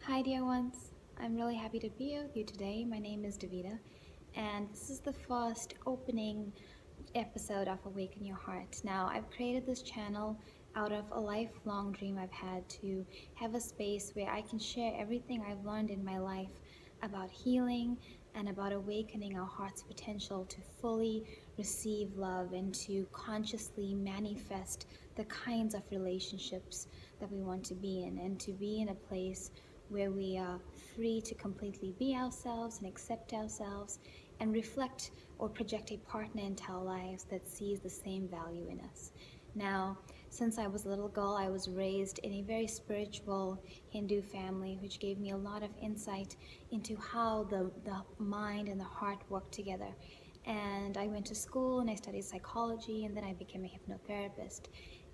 Hi, dear ones. I'm really happy to be with you today. My name is Davita, and this is the first opening episode of Awaken Your Heart. Now, I've created this channel out of a lifelong dream I've had to have a space where I can share everything I've learned in my life about healing and about awakening our heart's potential to fully receive love and to consciously manifest the kinds of relationships that we want to be in, and to be in a place where we are free to completely be ourselves and accept ourselves and reflect or project a partner into our lives that sees the same value in us. Now, since I was a little girl, I was raised in a very spiritual Hindu family, which gave me a lot of insight into how the mind and the heart work together. And I went to school and I studied psychology, and then I became a hypnotherapist.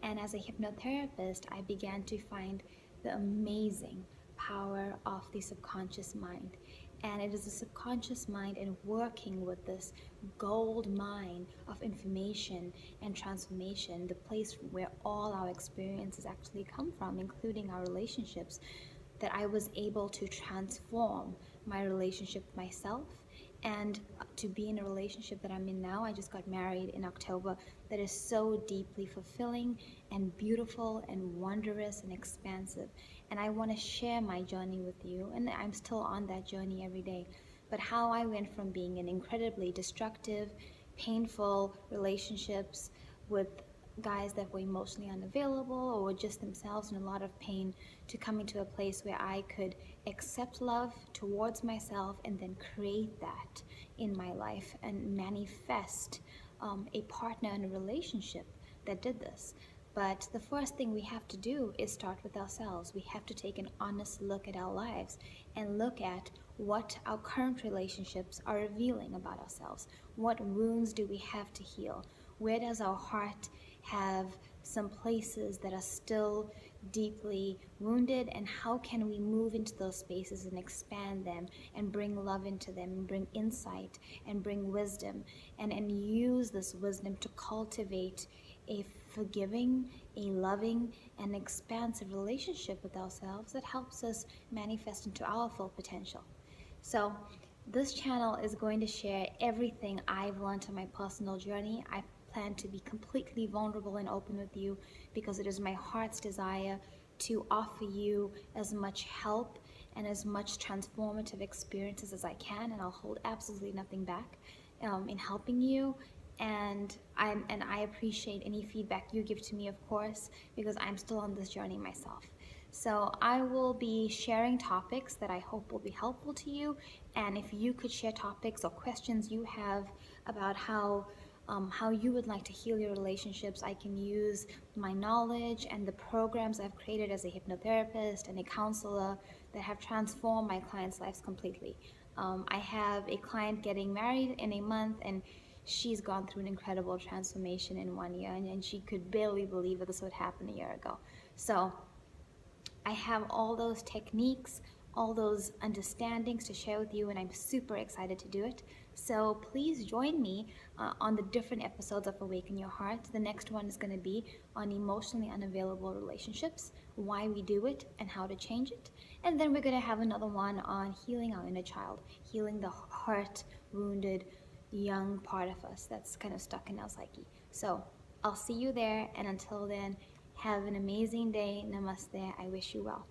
And as a hypnotherapist, I began to find the amazing power of the subconscious mind. And it is the subconscious mind and working with this gold mine of information and transformation, the place where all our experiences actually come from, including our relationships, that I was able to transform my relationship with myself and to be in a relationship that I'm in now. I just got married in October, that is so deeply fulfilling and beautiful and wondrous and expansive. And I want to share my journey with you, and I'm still on that journey every day. But how I went from being in incredibly destructive, painful relationships with guys that were emotionally unavailable or were just themselves in a lot of pain, to coming to a place where I could accept love towards myself and then create that in my life and manifest a partner in a relationship that did this. But the first thing we have to do is start with ourselves. We have to take an honest look at our lives and look at what our current relationships are revealing about ourselves. What wounds do we have to heal? Where does our heart have some places that are still deeply wounded, and how can we move into those spaces and expand them and bring love into them and bring insight and bring wisdom, and use this wisdom to cultivate a forgiving, a loving, and expansive relationship with ourselves that helps us manifest into our full potential. So this channel is going to share everything I've learned on my personal journey. I plan to be completely vulnerable and open with you because it is my heart's desire to offer you as much help and as much transformative experiences as I can, and I'll hold absolutely nothing back in helping you. And I appreciate any feedback you give to me, of course, because I'm still on this journey myself. So I will be sharing topics that I hope will be helpful to you. And if you could share topics or questions you have about how you would like to heal your relationships, I can use my knowledge and the programs I've created as a hypnotherapist and a counselor that have transformed my clients' lives completely. I have a client getting married in a month, and she's gone through an incredible transformation in 1 year, and she could barely believe that this would happen a year ago. So I have all those techniques, all those understandings to share with you, and I'm super excited to do it. So please join me on the different episodes of Awaken Your Heart. The next one is going to be on emotionally unavailable relationships, why we do it, and how to change it. And then we're going to have another one on healing our inner child, healing the hurt, wounded, young part of us that's kind of stuck in our psyche. So I'll see you there, and until then, have an amazing day. Namaste. I wish you well.